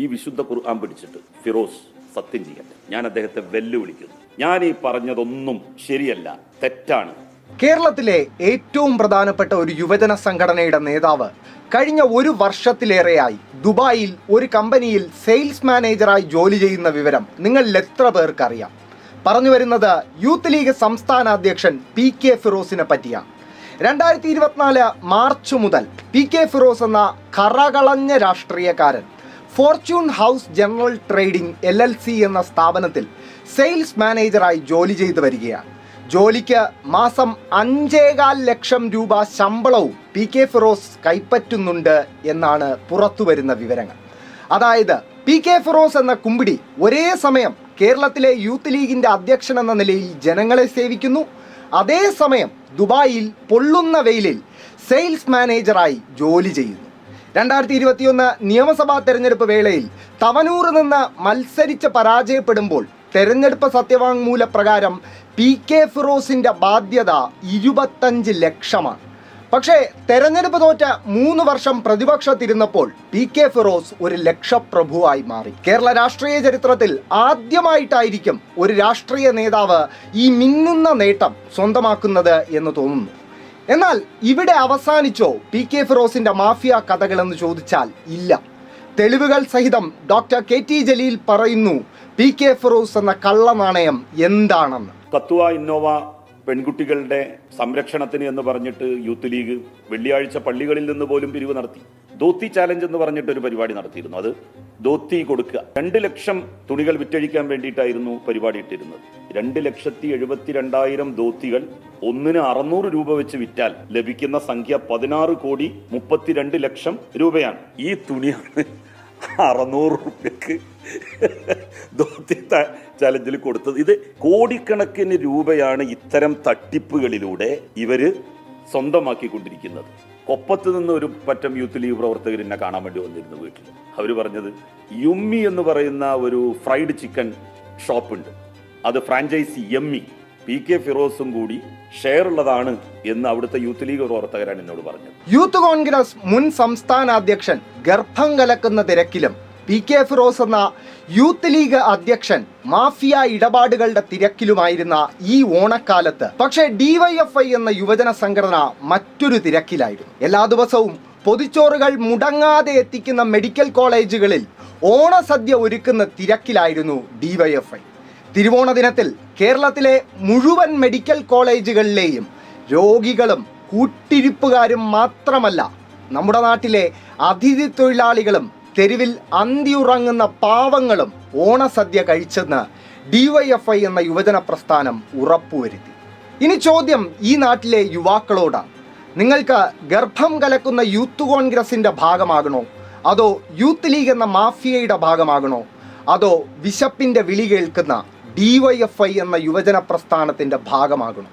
ഈ വിശുദ്ധ ഖുർആൻ പിടിച്ചിട്ട് ഫിറോസ് സത്യം ചെയ്യട്ടെ. ഞാൻ അദ്ദേഹത്തെ വെല്ലുവിളിക്കുന്നു. ഞാൻ ഈ പറഞ്ഞതൊന്നും ശരിയല്ല, തെറ്റാണ്. കേരളത്തിലെ ഏറ്റവും പ്രധാനപ്പെട്ട ഒരു യുവജന സംഘടനയുടെ നേതാവ് കഴിഞ്ഞ 1 വർഷത്തിലേറെയായി ദുബായിൽ ഒരു കമ്പനിയിൽ സെയിൽസ് മാനേജറായി ജോലി ചെയ്യുന്ന വിവരം നിങ്ങളിൽ എത്ര പേർക്കറിയാം? പറഞ്ഞു വരുന്നത് യൂത്ത് ലീഗ് സംസ്ഥാന അധ്യക്ഷൻ PK ഫിറോസിനെ പറ്റിയാണ്. 2024 മാർച്ച് മുതൽ PK ഫിറോസ് എന്ന കറകളഞ്ഞ രാഷ്ട്രീയക്കാരൻ Fortune House General Trading LLC എന്ന സ്ഥാപനത്തിൽ സെയിൽസ് മാനേജറായി ജോലി ചെയ്തു വരികയാണ്. ജോലിക്ക് മാസം 5.25 ലക്ഷം രൂപ ശമ്പളവും PK ഫിറോസ് കൈപ്പറ്റുന്നുണ്ട് എന്നാണ് പുറത്തു വരുന്ന വിവരങ്ങൾ. അതായത് PK ഫിറോസ് എന്ന കുമ്പിടി ഒരേ സമയം കേരളത്തിലെ യൂത്ത് ലീഗിൻ്റെ അധ്യക്ഷൻ എന്ന നിലയിൽ ജനങ്ങളെ സേവിക്കുന്നു, അതേസമയം ദുബായിൽ പൊള്ളുന്ന വെയിലിൽ സെയിൽസ് മാനേജറായി ജോലി ചെയ്യുന്നു. 2021 നിയമസഭാ തെരഞ്ഞെടുപ്പ് വേളയിൽ തവനൂരിൽ നിന്ന് മത്സരിച്ച് പരാജയപ്പെടുമ്പോൾ തെരഞ്ഞെടുപ്പ് സത്യവാങ്മൂല പ്രകാരം PK ഫിറോസിൻ്റെ ബാധ്യത 25 ലക്ഷമാണ്. പക്ഷേ തെരഞ്ഞെടുപ്പ് തോറ്റ 3 വർഷം പ്രതിപക്ഷത്തിരുന്നപ്പോൾ PK ഫിറോസ് ഒരു ലക്ഷപ്രഭുവായി മാറി. കേരള രാഷ്ട്രീയ ചരിത്രത്തിൽ ആദ്യമായിട്ടായിരിക്കും ഒരു രാഷ്ട്രീയ നേതാവ് ഈ മിന്നുന്ന നേട്ടം സ്വന്തമാക്കുന്നത് എന്ന് തോന്നുന്നു. എന്നാൽ ഇവിടെ അവസാനിച്ചോ PK ഫിറോസിൻ്റെ മാഫിയ കഥകളെന്ന് ചോദിച്ചാൽ ഇല്ല. തെളിവുകൾ സഹിതം ഡോക്ടർ KT ജലീൽ പറയുന്നു PK ഫിറോസ് എന്ന കള്ളനാണയം എന്താണെന്ന്. കത്തുവ ഇന്നോവ പെൺകുട്ടികളുടെ സംരക്ഷണത്തിന് എന്ന് പറഞ്ഞിട്ട് യൂത്ത് ലീഗ് വെള്ളിയാഴ്ച പള്ളികളിൽ നിന്ന് പോലും പിരിവ് നടത്തി. ധോത്തി ചാലഞ്ച് എന്ന് പറഞ്ഞിട്ട് ഒരു പരിപാടി നടത്തിയിരുന്നു. അത് ധോത്തി കൊടുക്കുക, 2 ലക്ഷം തുണികൾ വിറ്റഴിക്കാൻ വേണ്ടിയിട്ടായിരുന്നു പരിപാടി ഇട്ടിരുന്നത്. 2,72,000 ധോത്തികൾ ഒന്നിന് 600 രൂപ വെച്ച് വിറ്റാൽ ലഭിക്കുന്ന സംഖ്യ 16,32,00,000 രൂപയാണ്. ഈ തുണിയാണ് 600 രൂപയ്ക്ക് ധോത്തി ചാലഞ്ചിൽ കൊടുത്തത്. ഇത് കോടിക്കണക്കിന് രൂപയാണ് ഇത്തരം തട്ടിപ്പുകളിലൂടെ ഇവര് സ്വന്തമാക്കിക്കൊണ്ടിരിക്കുന്നത്. കൊപ്പത്ത് നിന്ന് ഒരു പറ്റം യൂത്ത് ലീഗ് പ്രവർത്തകർ എന്നെ കാണാൻ വേണ്ടി വന്നിരുന്നു വീട്ടിൽ. അവർ പറഞ്ഞത് യുമ്മി എന്ന് പറയുന്ന ഒരു ഫ്രൈഡ് ചിക്കൻ ഷോപ്പുണ്ട്, അത് ഫ്രാഞ്ചൈസി യമ്മി PK ഫിറോസും കൂടി ഷെയർ ഉള്ളതാണ് എന്ന് അവിടുത്തെ യൂത്ത് ലീഗ് പ്രവർത്തകരാണ് എന്നോട് പറഞ്ഞത്. യൂത്ത് കോൺഗ്രസ് മുൻ സംസ്ഥാന അധ്യക്ഷൻ ഗർഭം കലക്കുന്ന തിരക്കിലും PK ഫിറോസ് എന്ന യൂത്ത് ലീഗ് അധ്യക്ഷൻ മാഫിയ ഇടപാടുകളുടെ തിരക്കിലുമായിരുന്ന ഈ ഓണക്കാലത്ത് പക്ഷേ DYFI എന്ന യുവജന സംഘടന മറ്റൊരു തിരക്കിലായിരുന്നു. എല്ലാ ദിവസവും പൊതിച്ചോറുകൾ മുടങ്ങാതെ എത്തിക്കുന്ന മെഡിക്കൽ കോളേജുകളിൽ ഓണസദ്യ ഒരുക്കുന്ന തിരക്കിലായിരുന്നു DYFI. തിരുവോണ ദിനത്തിൽ കേരളത്തിലെ മുഴുവൻ മെഡിക്കൽ കോളേജുകളിലെയും രോഗികളും കൂട്ടിരിപ്പുകാരും മാത്രമല്ല, നമ്മുടെ നാട്ടിലെ അതിഥി തൊഴിലാളികളും തെരുവിൽ അന്തിയുറങ്ങുന്ന പാവങ്ങളും ഓണസദ്യ കഴിച്ചെന്ന് DYFI എന്ന യുവജന പ്രസ്ഥാനം ഉറപ്പുവരുത്തി. ഇനി ചോദ്യം ഈ നാട്ടിലെ യുവാക്കളോടാണ്. നിങ്ങൾക്ക് ഗർഭം കലക്കുന്ന യൂത്ത് കോൺഗ്രസിൻ്റെ ഭാഗമാകണോ, അതോ യൂത്ത് ലീഗ് എന്ന മാഫിയയുടെ ഭാഗമാകണോ, അതോ വിശപ്പിൻ്റെ വിളി കേൾക്കുന്ന DYFI എന്ന യുവജന പ്രസ്ഥാനത്തിൻ്റെ ഭാഗമാകണോ?